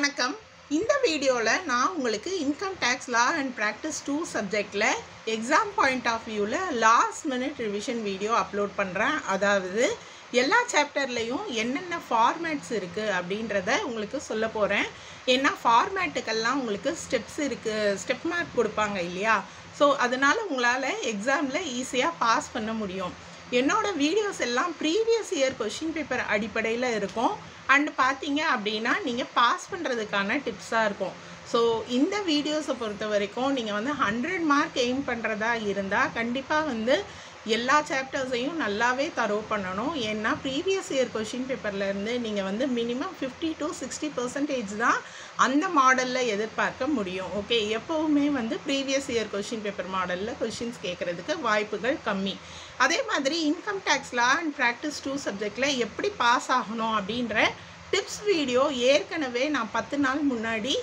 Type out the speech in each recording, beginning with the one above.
வணக்கம். இந்த வீடியோவில் நான் உங்களுக்கு income tax law and practice 2 சப்ஜெக்டில் எக்ஸாம் பாயிண்ட் ஆஃப் வியூவில் last minute revision video upload பண்ணுறேன். அதாவது எல்லா சாப்டர்லேயும் என்னென்ன ஃபார்மேட்ஸ் இருக்குது அப்படின்றத உங்களுக்கு சொல்ல போகிறேன். ஏன்னா ஃபார்மேட்டுக்கெல்லாம் உங்களுக்கு ஸ்டெப்ஸ் இருக்குது, ஸ்டெப் மார்க் கொடுப்பாங்க இல்லையா? ஸோ அதனால் உங்களால் எக்ஸாமில் ஈஸியாக பாஸ் பண்ண முடியும். என்னோடய வீடியோஸ் எல்லாம் ப்ரீவியஸ் இயர் கொஷின் பேப்பர் அடிப்படையில் இருக்கும். அண்ட் பார்த்தீங்க அப்படின்னா நீங்கள் பாஸ் பண்ணுறதுக்கான டிப்ஸாக இருக்கும். ஸோ இந்த வீடியோஸை பொறுத்த வரைக்கும் நீங்கள் 100 மார்க் எய்ம் பண்ணுறதா இருந்தால் கண்டிப்பாக எல்லா சாப்டர்ஸையும் நல்லாவே தரோ பண்ணணும். ஏன்னா ப்ரீவியஸ் இயர் கொஷின் பேப்பர்லேருந்து நீங்கள் மினிமம் 50 to 60% தான் அந்த மாடலில் எதிர்பார்க்க முடியும். ஓகே, எப்போவுமே ப்ரீவியஸ் இயர் கொஷின் பேப்பர் மாடலில் கொஷின்ஸ் கேட்குறதுக்கு வாய்ப்புகள் கம்மி. அதே மாதிரி income tax law and practice 2 சப்ஜெக்டில் எப்படி பாஸ் ஆகணும் அப்படின்ற டிப்ஸ் வீடியோ ஏற்கனவே நான் 10 நாள் முன்னாடி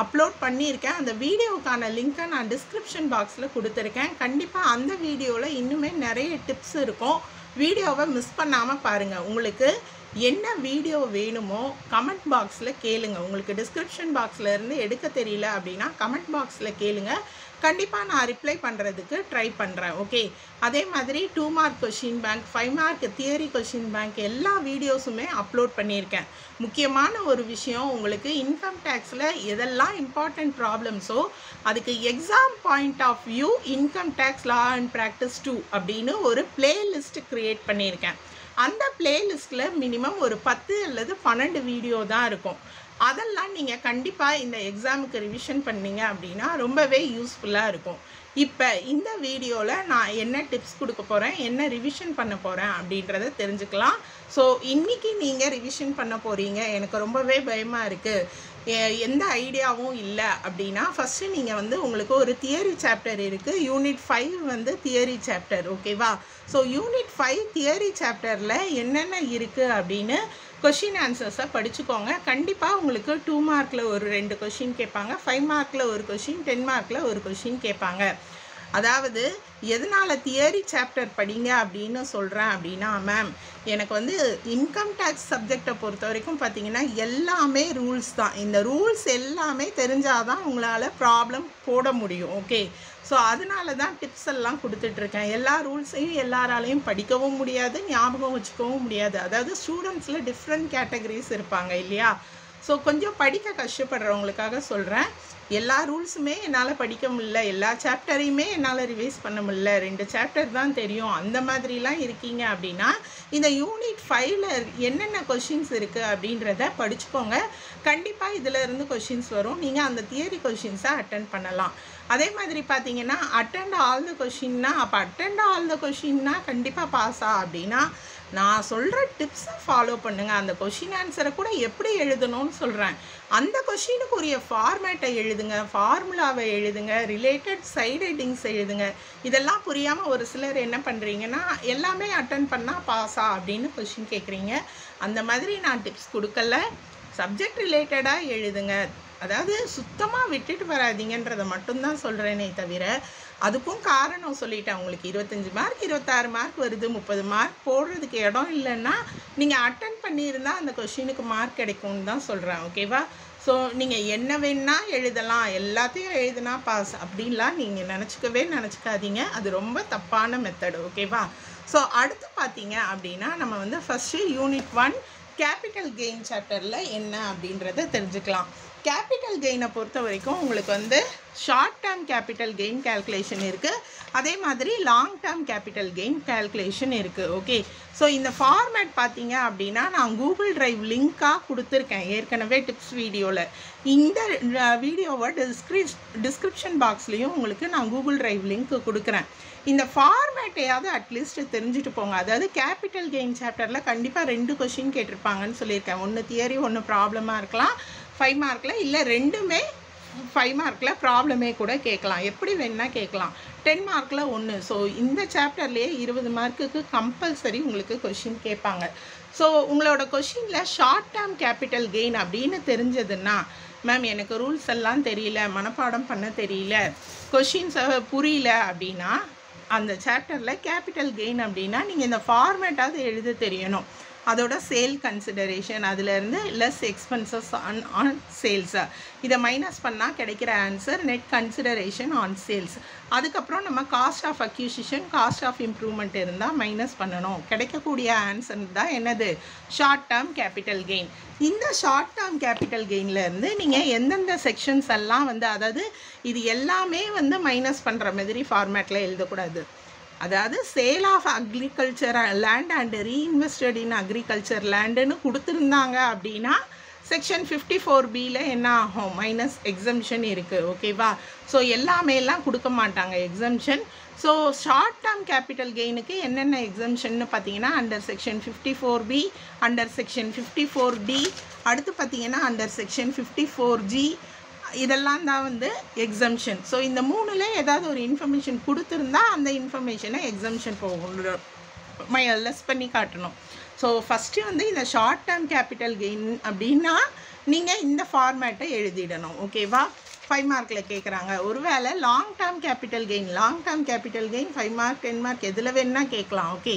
அப்லோட் பண்ணியிருக்கேன். அந்த வீடியோவுக்கான லிங்க்கை நான் டிஸ்கிரிப்ஷன் பாக்ஸில் கொடுத்துருக்கேன். கண்டிப்பாக அந்த வீடியோவில் இன்னுமே நிறைய டிப்ஸ் இருக்கும். வீடியோவை மிஸ் பண்ணாமல் பாருங்கள். உங்களுக்கு என்ன வீடியோ வேணுமோ கமெண்ட் பாக்ஸில் கேளுங்க. உங்களுக்கு டிஸ்கிரிப்ஷன் பாக்ஸில் இருந்து எடுக்க தெரியல அப்படின்னா கமெண்ட் பாக்ஸில் கேளுங்க. கண்டிப்பாக நான் ரிப்ளை பண்ணுறதுக்கு ட்ரை பண்ணுறேன். ஓகே, அதே மாதிரி 2 mark question bank, 5 mark theory question bank எல்லா வீடியோஸுமே அப்லோட் பண்ணியிருக்கேன். முக்கியமான ஒரு விஷயம், உங்களுக்கு இன்கம் டேக்ஸில் எதெல்லாம் இம்பார்ட்டண்ட் ப்ராப்ளம்ஸோ அதுக்கு exam point of view income tax law and practice 2 அப்படின்னு ஒரு பிளேலிஸ்ட் க்ரியேட் பண்ணியிருக்கேன். அந்த பிளேலிஸ்ட்டில் மினிமம் ஒரு 10 அல்லது 12 வீடியோ தான் இருக்கும். அதெல்லாம் நீங்கள் கண்டிப்பாக இந்த எக்ஸாமுக்கு ரிவிஷன் பண்ணிங்க அப்படின்னா ரொம்பவே யூஸ்ஃபுல்லாக இருக்கும். இப்போ இந்த வீடியோவில் நான் என்ன டிப்ஸ் கொடுக்க போகிறேன், என்ன ரிவிஷன் பண்ண போகிறேன் அப்படின்றத தெரிஞ்சுக்கலாம். ஸோ இன்றைக்கி நீங்கள் ரிவிஷன் பண்ண போகிறீங்க, எனக்கு ரொம்பவே பயமாக இருக்குது, எந்த ஐடியாவும் இல்லை அப்படின்னா ஃபஸ்ட்டு நீங்கள் உங்களுக்கு ஒரு தியரி சாப்டர் இருக்குது. Unit 5 theory chapter. ஓகேவா? ஸோ யூனிட் 5 தியரி சாப்டரில் என்னென்ன இருக்குது அப்படின்னு கொஷின் ஆன்சர்ஸை படிச்சுக்கோங்க. கண்டிப்பாக உங்களுக்கு 2 மார்க்கில் ஒரு 2 கொஷின் கேட்பாங்க, 5 மார்க்கில் ஒரு கொஷின், 10 மார்க்கில் ஒரு கொஷின் கேட்பாங்க. அதாவது எதனால் தியரி சாப்டர் படிங்க அப்படின்னு சொல்கிறேன் அப்படின்னா, மேம் எனக்கு இன்கம் டேக்ஸ் சப்ஜெக்டை பொறுத்த வரைக்கும் பார்த்திங்கன்னா எல்லாமே ரூல்ஸ் தான். இந்த ரூல்ஸ் எல்லாமே தெரிஞ்சால் தான் உங்களால் ப்ராப்ளம் போட முடியும். ஓகே, ஸோ அதனால தான் டிப்ஸ் எல்லாம் கொடுத்துட்ருக்கேன். எல்லா ரூல்ஸையும் எல்லாராலையும் படிக்கவும் முடியாது, ஞாபகம் வச்சுக்கவும் முடியாது. அதாவது ஸ்டூடெண்ட்ஸில் டிஃப்ரெண்ட் கேட்டகரிஸ் இருப்பாங்க இல்லையா? ஸோ கொஞ்சம் படிக்க கஷ்டப்படுறவங்களுக்காக சொல்கிறேன். எல்லா ரூல்ஸுமே என்னால் படிக்க முடியல, எல்லா சாப்டரையுமே என்னால் ரிவைஸ் பண்ண முடியல, 2 சாப்டர் தான் தெரியும், அந்த மாதிரிலாம் இருக்கீங்க அப்படின்னா இந்த யூனிட் 5ல் என்னென்ன கொஷின்ஸ் இருக்குது அப்படின்றத படிச்சுக்கோங்க. கண்டிப்பாக இதில் இருந்து கொஷின்ஸ் வரும். நீங்கள் அந்த தியரி கொஷின்ஸை அட்டென்ட் பண்ணலாம். அதே மாதிரி பார்த்தீங்கன்னா அட்டெண்ட் ஆல் த கொஷின்னா, அப்போ அட்டெண்ட் ஆல் த கொஷின்னா கண்டிப்பாக பாஸா அப்படின்னா நான் சொல்கிற டிப்ஸை ஃபாலோ பண்ணுங்கள். அந்த கொஷின் ஆன்சரை கூட எப்படி எழுதணும்னு சொல்கிறேன். அந்த கொஷினுக்குரிய ஃபார்மேட்டை எழுதுங்க, ஃபார்முலாவை எழுதுங்க, ரிலேட்டட் சைடு ஹெட்டிங்ஸ் எழுதுங்க. இதெல்லாம் புரியாமல் ஒரு சிலர் என்ன பண்ணுறீங்கன்னா எல்லாமே அட்டென்ட் பண்ணால் பாஸா அப்படின்னு கொஷின் கேட்குறீங்க. அந்த மாதிரி நான் டிப்ஸ் கொடுக்கல. சப்ஜெக்ட் ரிலேட்டடாக எழுதுங்க. அதாவது சுத்தமாக விட்டுட்டு வராதிங்கன்றதை மட்டும்தான் சொல்கிறேனே தவிர, அதுக்கும் காரணம் சொல்லிட்டேன். உங்களுக்கு 25 மார்க் 26 மார்க் வருது, 30 மார்க் போடுறதுக்கு இடம் இல்லைன்னா நீங்கள் அட்டென்ட் பண்ணியிருந்தால் அந்த கொஷினுக்கு மார்க் கிடைக்கும்னு தான் சொல்கிறேன். ஓகேவா? ஸோ நீங்கள் என்ன வேணால் எழுதலாம், எல்லாத்தையும் எழுதுனா பாஸ் அப்படின்லாம் நீங்கள் நினச்சிக்காதீங்க. அது ரொம்ப தப்பான மெத்தடு. ஓகேவா? ஸோ அடுத்து பார்த்தீங்க அப்படின்னா நம்ம ஃபஸ்ட்டு யூனிட் 1 கேபிட்டல் கெயின் சாப்டரில் என்ன அப்படின்றத தெரிஞ்சுக்கலாம். கேபிட்டல் கெயினை பொறுத்த வரைக்கும் உங்களுக்கு short term capital gain calculation இருக்குது, அதே மாதிரி long term capital gain calculation இருக்குது. ஓகே, ஸோ இந்த ஃபார்மேட் பார்த்தீங்க அப்படின்னா நான் கூகுள் டிரைவ் லிங்க்காக கொடுத்துருக்கேன் ஏற்கனவே டிப்ஸ் வீடியோவில். இந்த வீடியோவை டிஸ்கிரிப்ஷன் பாக்ஸ்லேயும் உங்களுக்கு நான் கூகுள் டிரைவ் லிங்க் கொடுக்குறேன். இந்த ஃபார்மேட்டையாவது அட்லீஸ்ட் தெரிஞ்சுட்டு போங்க. அதாவது கேபிட்டல் கெயின் சாப்டரில் கண்டிப்பாக 2 கொஷின் கேட்டிருப்பாங்கன்னு சொல்லியிருக்கேன். ஒன்று தியரி, ஒன்று ப்ராப்ளமாக இருக்கலாம் 5 மார்க்கில், இல்லை ரெண்டுமே 5 மார்க்கில் ப்ராப்ளமே கூட கேட்கலாம், எப்படி வேணால் கேட்கலாம். 10 மார்க்கில் 1. ஸோ இந்த சாப்டர்லேயே 20 மார்க்குக்கு கம்பல்சரி உங்களுக்கு கொஷின் கேட்பாங்க. ஸோ உங்களோட கொஷினில் ஷார்ட் டேர்ம் கேபிட்டல் கெயின் அப்படின்னு தெரிஞ்சதுன்னா, மேம் எனக்கு ரூல்ஸ் எல்லாம் தெரியல, மனப்பாடம் பண்ண தெரியல, கொஷின்ஸை புரியல அப்படின்னா அந்த சாப்டரில் கேபிட்டல் கெயின் அப்படின்னா நீங்கள் இந்த ஃபார்மேட்டாவது எழுத தெரியணும். அதோட சேல் கன்சிடரேஷன், அதிலேருந்து லெஸ் எக்ஸ்பென்சஸ் ஆன் சேல்ஸ், இதை மைனஸ் பண்ணால் கிடைக்கிற answer net consideration on sales. அதுக்கப்புறம் நம்ம cost of acquisition, cost of improvement இருந்தால் மைனஸ் பண்ணணும். கிடைக்கக்கூடிய ஆன்சர் தான் என்னது? Short term capital gain. இந்த ஷார்ட் டேர்ம் கேபிட்டல் கெயின்லேருந்து நீங்கள் எந்தெந்த செக்ஷன்ஸ் எல்லாம் வந்து, அதாவது இது எல்லாமே வந்து மைனஸ் பண்ணுற மாதிரி ஃபார்மேட்டில் எழுதக்கூடாது. அதாவது sale of agriculture land and reinvested in agriculture லேண்டுன்னு கொடுத்துருந்தாங்க அப்படின்னா செக்ஷன் 54Bயில் என்ன ஆகும்? மைனஸ் எக்ஸம்ஷன் இருக்குது. ஓகேவா? ஸோ எல்லாமேலாம் கொடுக்க மாட்டாங்க exemption. So short term capital கெயினுக்கு என்னென்ன எக்ஸம்ஷன்னு பார்த்தீங்கன்னா under section 54B, under section 54D, அடுத்து பார்த்தீங்கன்னா அண்டர் செக்ஷன் 54G, இதெல்லாம் தான் வந்து எக்ஸம்ஷன். ஸோ இந்த மூணில் ஏதாவது ஒரு இன்ஃபர்மேஷன் கொடுத்துருந்தா அந்த இன்ஃபர்மேஷனை எக்ஸம்ஷன் போகணும், லெஸ் பண்ணி காட்டணும். ஸோ ஃபஸ்ட்டு வந்து இந்த ஷார்ட் டேர்ம் கேபிட்டல் கெயின் அப்படின்னா நீங்கள் இந்த ஃபார்மேட்டை எழுதிடணும். ஓகேவா? 5 மார்க்கில் கேட்குறாங்க. ஒருவேளை long term capital gain, long term capital gain 5 mark 10 mark எதில் வேணால் கேட்கலாம். ஓகே,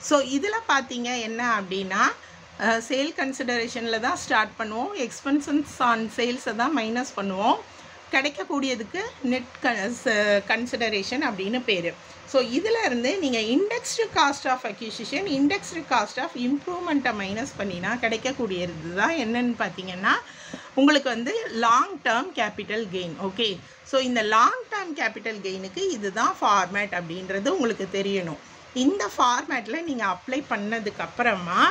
ஸோ இதில் பார்த்தீங்க என்ன அப்படின்னா சேல் கன்சிடரேஷனில் தான் ஸ்டார்ட் பண்ணுவோம், எக்ஸ்பென்சஸ் ஆன் சேல்ஸை தான் மைனஸ் பண்ணுவோம், கிடைக்கக்கூடியதுக்கு நெட் கன்சிடரேஷன் அப்படின்னு பேர். ஸோ இதில் இருந்து நீங்கள் indexed cost of acquisition, indexed cost of இம்ப்ரூவ்மெண்ட்டை மைனஸ் பண்ணினா கிடைக்கக்கூடியது தான் என்னன்னு பார்த்தீங்கன்னா உங்களுக்கு வந்து long term capital gain. Okay, so இந்த லாங் டேர்ம் கேபிட்டல் கெயினுக்கு இதுதான் ஃபார்மேட் அப்படின்றது உங்களுக்கு தெரியணும். இந்த ஃபார்மேட்டில் நீங்கள் அப்ளை பண்ணதுக்கப்புறமா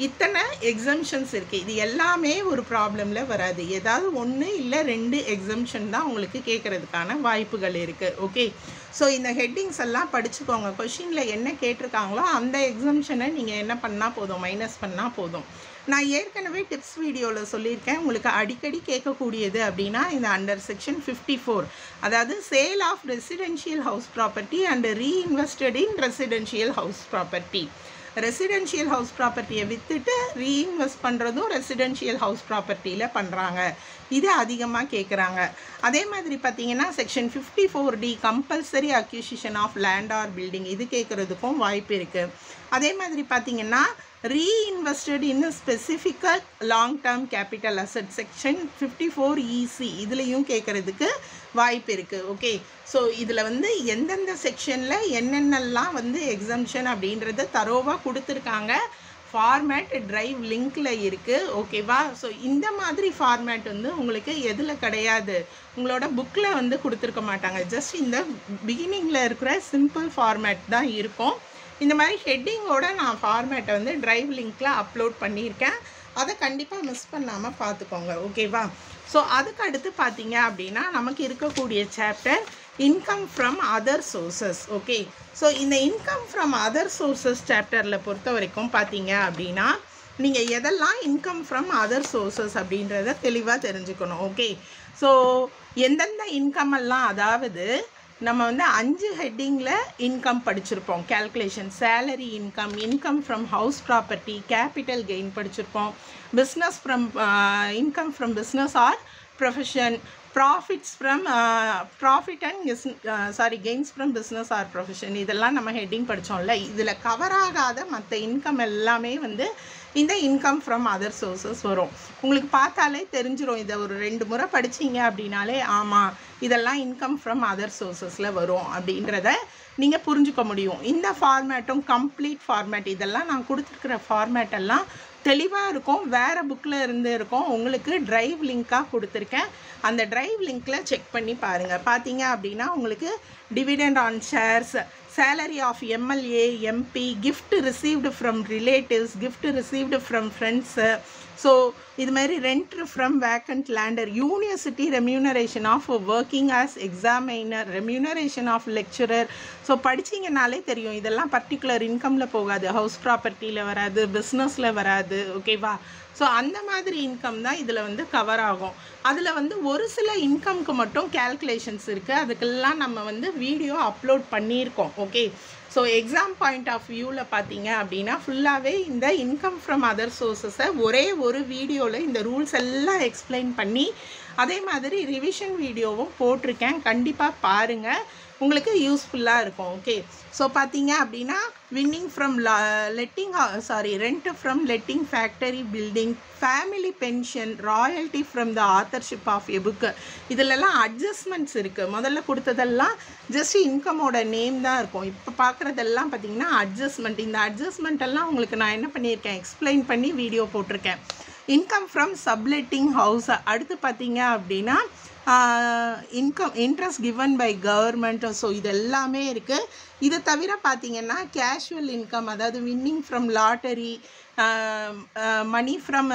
இத்தனை எக்ஸம்ஷன்ஸ் இருக்குது. இது எல்லாமே ஒரு ப்ராப்ளமில் வராது. ஏதாவது 1 இல்லை 2 எக்ஸம்ஷன் தான் உங்களுக்கு கேட்குறதுக்கான வாய்ப்புகள் இருக்குது. ஓகே, ஸோ இந்த ஹெட்டிங்ஸ் எல்லாம் படிச்சுக்கோங்க. கொஷினில் என்ன கேட்டிருக்காங்களோ அந்த எக்ஸம்ஷனை நீங்கள் என்ன பண்ணால் போதும், மைனஸ் பண்ணால் போதும். நான் ஏற்கனவே டிப்ஸ் வீடியோவில் சொல்லியிருக்கேன், உங்களுக்கு அடிக்கடி கேட்கக்கூடியது அப்படின்னா இந்த அண்டர் செக்ஷன் 54, அதாவது sale of residential house property and reinvested in residential house property. Residential house ப்ராப்பர்ட்டியை விற்றுட்டு ரீஇன்வெஸ்ட் பண்ணுறதும் ரெசிடென்ஷியல் ஹவுஸ் ப்ராப்பர்ட்டியில் பண்ணுறாங்க. இது அதிகமாக கேட்குறாங்க. அதே மாதிரி பார்த்தீங்கன்னா section 54D compulsory acquisition of land or building, இது கேட்குறதுக்கும் வாய்ப்பு இருக்குது. அதே மாதிரி பார்த்தீங்கன்னா reinvested in specified long term capital asset section 54EC, இதுலேயும் கேட்குறதுக்கு வாய்ப்பு இருக்குது. ஓகே, ஸோ இதில் வந்து எந்தெந்த செக்ஷனில் என்னென்னலாம் வந்து எக்ஸம்ஷன் அப்படின்றத தரோவாக கொடுத்துருக்காங்க. ஃபார்மேட் டிரைவ் லிங்க்கில் இருக்குது. ஓகேவா? ஸோ இந்த மாதிரி ஃபார்மேட் வந்து உங்களுக்கு எதில் கிடையாது, உங்களோட புக்கில் வந்து கொடுத்துருக்க மாட்டாங்க. ஜஸ்ட் இந்த பிகினிங்கில் இருக்கிற சிம்பிள் ஃபார்மேட் தான் இருக்கும். இந்த மாதிரி ஹெட்டிங்கோட நான் ஃபார்மேட்டை வந்து டிரைவ் லிங்க்கில் அப்லோட் பண்ணியிருக்கேன். அதை கண்டிப்பாக மிஸ் பண்ணாமல் பார்த்துக்கோங்க. ஓகேவா? ஸோ அதுக்கு அடுத்து பார்த்தீங்க அப்படின்னா நமக்கு இருக்கக்கூடிய chapter income from other sources. Okay, so இந்த இன்கம் ஃப்ரம் அதர் சோர்சஸ் சாப்டரில் பொறுத்த வரைக்கும் பார்த்தீங்க அப்படின்னா நீங்கள் எதெல்லாம் இன்கம் ஃப்ரம் அதர் சோர்சஸ் அப்படின்றத தெளிவாக தெரிஞ்சுக்கணும். ஓகே, ஸோ எந்தெந்த இன்கம் எல்லாம், அதாவது நம்ம வந்து 5 ஹெட்டிங்கில் இன்கம் படிச்சிருப்போம். Calculation, salary income, income from house property, capital gain படிச்சிருப்போம், business from income from business or profession, profits from profit and gains from business or profession, இதெல்லாம் நம்ம ஹெட்டிங் படித்தோம்ல. இதில் கவர் ஆகாத மற்ற இன்கம் எல்லாமே வந்து இந்த இன்கம் ஃப்ரம் அதர் சோர்சஸ் வரும். உங்களுக்கு பார்த்தாலே தெரிஞ்சிடும். இதை ஒரு 2 முறை படிச்சிங்க அப்படின்னாலே ஆமாம் இதெல்லாம் இன்கம் ஃப்ரம் அதர் சோர்சஸில் வரும் அப்படின்றத நீங்கள் புரிஞ்சுக்க முடியும். இந்த ஃபார்மேட்டும் கம்ப்ளீட் ஃபார்மேட், இதெல்லாம் நான் கொடுத்துருக்கிற ஃபார்மேட் எல்லாம் தெளிவாக இருக்கும். வேறு புக்கில் இருந்து இருக்கும். உங்களுக்கு டிரைவ் லிங்காக கொடுத்துருக்கேன். அந்த டிரைவ் லிங்க்கில் செக் பண்ணி பாருங்கள். பார்த்தீங்க அப்படின்னா உங்களுக்கு dividend on shares, salary of MLA, MP, gift received from relatives, gift received from friends, so இது மாதிரி rent from vacant land, university remuneration of working as examiner, remuneration of lecturer. So படிச்சிங்கனாலே தெரியும் இதெல்லாம் பர்டிகுலர் இன்கமில் போகாது, house ப்ராப்பர்ட்டியில் வராது, பிஸ்னஸில் வராது. ஓகேவா? ஸோ அந்த மாதிரி இன்கம் தான் இதில் வந்து கவர் ஆகும். அதில் வந்து ஒரு சில இன்கம்க்கு மட்டும் கேல்குலேஷன்ஸ் இருக்குது. அதுக்கெல்லாம் நம்ம வந்து வீடியோ அப்லோட் பண்ணியிருக்கோம். Okay, so exam point of வியூவில் பார்த்தீங்க அப்படின்னா ஃபுல்லாகவே இந்த இன்கம் ஃப்ரம் அதர் சோர்ஸஸை ஒரே ஒரு வீடியோவில் இந்த ரூல்ஸ் எல்லாம் எக்ஸ்பிளைன் பண்ணி அதே மாதிரி ரிவிஷன் வீடியோவும் போட்டிருக்கேன். கண்டிப்பாக பாருங்கள். உங்களுக்கு யூஸ்ஃபுல்லாக இருக்கும். ஓகே, ஸோ பார்த்தீங்க அப்படின்னா winning from rent from letting factory building, family pension, royalty from the authorship of a book, இதிலெல்லாம் அட்ஜஸ்ட்மெண்ட்ஸ் இருக்குது. முதல்ல கொடுத்ததெல்லாம் ஜஸ்ட் இன்கமோட நேம் தான் இருக்கும். இப்போ பார்க்குறதெல்லாம் பார்த்தீங்கன்னா அட்ஜஸ்ட்மெண்ட். இந்த அட்ஜஸ்ட்மெண்ட் எல்லாம் உங்களுக்கு நான் என்ன பண்ணியிருக்கேன், எக்ஸ்பிளைன் பண்ணி வீடியோ போட்டிருக்கேன். இன்கம் ஃப்ரம் சப்லெட்டிங் ஹவுஸ், அடுத்து பார்த்தீங்க அப்படின்னா interest given by government. So இது எல்லாமே இருக்குது. இதை தவிர பார்த்தீங்கன்னா கேஷுவல் இன்கம், அதாவது winning from lottery, money from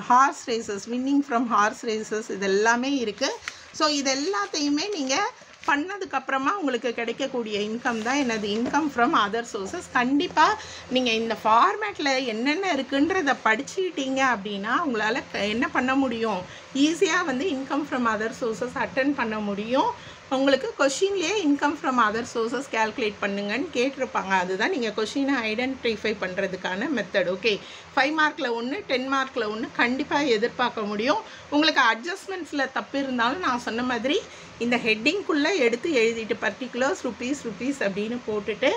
horse races, winning from horse races, இது எல்லாமே இருக்குது. ஸோ இது எல்லாத்தையுமே நீங்கள் பண்ணதுக்கப்புறமா உங்களுக்கு கிடைக்கக்கூடிய இன்கம் தான் என்னது, இன்கம் ஃப்ரம் அதர் சோர்சஸ். கண்டிப்பாக நீங்கள் இந்த ஃபார்மேட்டில் என்னென்ன இருக்குன்றதை படிச்சுக்கிட்டீங்க அப்படின்னா உங்களால் என்ன பண்ண முடியும், ஈஸியாக வந்து income from other sources attend பண்ண முடியும். உங்களுக்கு கொஷின்லேயே income from other sources calculate பண்ணுங்கன்னு கேட்டிருப்பாங்க. அதுதான் நீங்கள் கொஷினை ஐடென்டிஃபை பண்ணுறதுக்கான மெத்தட். ஓகே, 5 மார்க்கில் 1, 10 மார்க்கில் 1 கண்டிப்பாக எதிர்பார்க்க முடியும். உங்களுக்கு அட்ஜஸ்ட்மெண்ட்ஸில் தப்பு இருந்தாலும் நான் சொன்ன மாதிரி இந்த ஹெட்டிங்குள்ளே எடுத்து எழுதிட்டு பர்டிகுலர்ஸ் ருபீஸ் அப்படின்னு போட்டுட்டு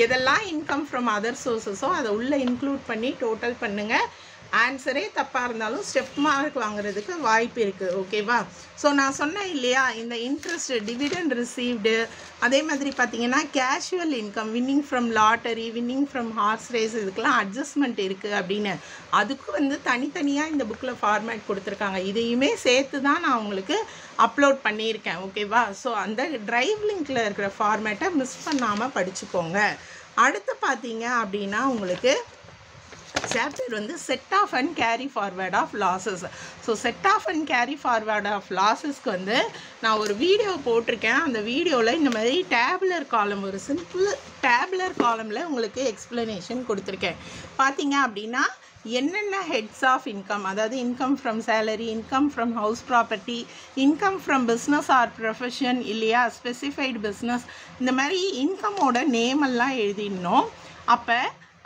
எதெல்லாம் இன்கம் ஃப்ரம் அதர் சோர்ஸஸோ அதை உள்ளே இன்க்ளூட் பண்ணி டோட்டல் பண்ணுங்கள். ஆன்சரே தப்பாக இருந்தாலும் ஸ்டெப் மார்க் வாங்குறதுக்கு வாய்ப்பு இருக்குது. ஓகேவா? ஸோ நான் சொன்னேன் இல்லையா, இந்த இன்ட்ரெஸ்ட், டிவிடெண்ட் ரிசீவ்டு, அதே மாதிரி பார்த்தீங்கன்னா casual income, winning from lottery, winning from hours race, இதுக்கெல்லாம் அட்ஜஸ்ட்மெண்ட் இருக்குது அப்படின்னு அதுக்கு வந்து தனித்தனியாக இந்த புக்கில் ஃபார்மேட் கொடுத்துருக்காங்க. இதையுமே சேர்த்து தான் நான் உங்களுக்கு அப்லோட் பண்ணியிருக்கேன். ஓகேவா? ஸோ அந்த டிரைவ் லிங்க்கில் இருக்கிற ஃபார்மேட்டை மிஸ் பண்ணாமல் படிச்சுக்கோங்க. அடுத்து பார்த்தீங்க அப்படின்னா உங்களுக்கு சாப்டர் வந்து set off and carry forward of losses. So set off and carry forward of லாஸஸ்க்கு வந்து நான் ஒரு வீடியோ போட்டிருக்கேன். அந்த வீடியோவில் இந்த மாதிரி டேபுலர் காலம், ஒரு சிம்பிள் டேபுலர் காலமில் உங்களுக்கு எக்ஸ்ப்ளனேஷன் கொடுத்துருக்கேன். பார்த்தீங்க அப்படின்னா என்னென்ன ஹெட்ஸ் ஆஃப் இன்கம், அதாவது income from salary, income from house property, income from business or profession இல்லையா, ஸ்பெசிஃபைடு பிஸ்னஸ், இந்த மாதிரி இன்கமோட நேமெல்லாம் எழுதிடணும். அப்போ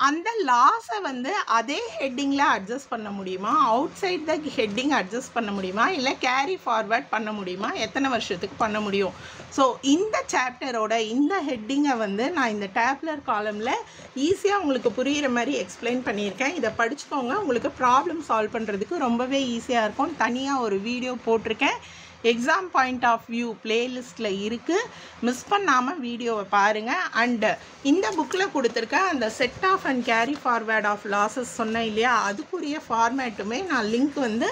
அந்த லாஸை வந்து அதே ஹெட்டிங்கில் அட்ஜஸ்ட் பண்ண முடியுமா, outside the heading adjust பண்ண முடியுமா, இல்லை கேரி ஃபார்வர்ட் பண்ண முடியுமா, எத்தனை வருஷத்துக்கு பண்ண முடியும். ஸோ இந்த சாப்டரோட இந்த ஹெட்டிங்கை வந்து நான் இந்த டேபுலர் காலமில் ஈஸியாக உங்களுக்கு புரிகிற மாதிரி எக்ஸ்பிளைன் பண்ணியிருக்கேன். இதை படிச்சுக்கோங்க, உங்களுக்கு ப்ராப்ளம் சால்வ் பண்ணுறதுக்கு ரொம்பவே ஈஸியாக இருக்கும். தனியாக ஒரு வீடியோ போட்டிருக்கேன், எக்ஸாம் பாயிண்ட் ஆஃப் வியூ பிளேலிஸ்ட்டில் இருக்குது, மிஸ் பண்ணாமல் வீடியோவை பாருங்கள். அண்டு இந்த புக்கில் கொடுத்துருக்க அந்த set off and carry forward of losses சொன்னேன் இல்லையா, அதுக்குரிய ஃபார்மேட்டுமே நான் லிங்க் வந்து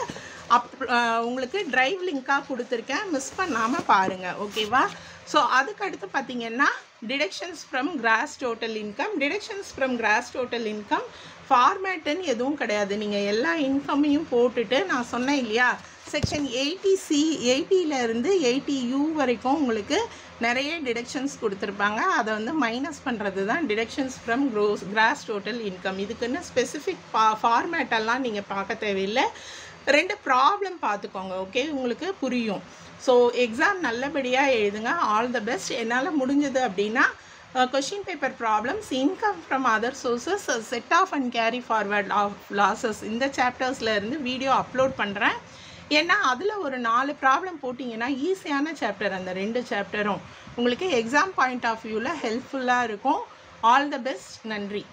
உங்களுக்கு டிரைவ் லிங்காக கொடுத்துருக்கேன், மிஸ் பண்ணாமல் பாருங்கள். ஓகேவா? ஸோ அதுக்கடுத்து பார்த்தீங்கன்னா deductions from gross total income. Deductions from gross total income ஃபார்மேட்டுன்னு எதுவும் கிடையாது. நீங்கள் எல்லா இன்கமையும் போட்டுட்டு நான் சொன்னேன் இல்லையா, செக்ஷன் 80C 80லேருந்து 80U வரைக்கும் உங்களுக்கு நிறைய டிடக்ஷன்ஸ் கொடுத்துருப்பாங்க. அதை வந்து மைனஸ் பண்ணுறது தான் deductions from gross total income. இதுக்குன்னு ஸ்பெசிஃபிக் ஃபார்மேட்டெல்லாம் நீங்கள் பார்க்க தேவையில்லை. 2 ப்ராப்ளம் பார்த்துக்கோங்க. ஓகே, உங்களுக்கு புரியும். ஸோ எக்ஸாம் நல்லபடியாக எழுதுங்க. All the best. என்னால் முடிஞ்சது அப்படின்னா கொஷின் பேப்பர் ப்ராப்ளம்ஸ், income from other sources, set off and carry forward of losses, இந்த சாப்டர்ஸில் இருந்து வீடியோ அப்லோட் பண்ணுறேன். ஏன்னா அதில் ஒரு 4 ப்ராப்ளம் போட்டிங்கன்னா ஈஸியான சாப்டர், அந்த 2 சாப்டரும் உங்களுக்கு எக்ஸாம் பாயிண்ட் ஆஃப் வியூவில் ஹெல்ப்ஃபுல்லாக இருக்கும். All the best. நன்றி.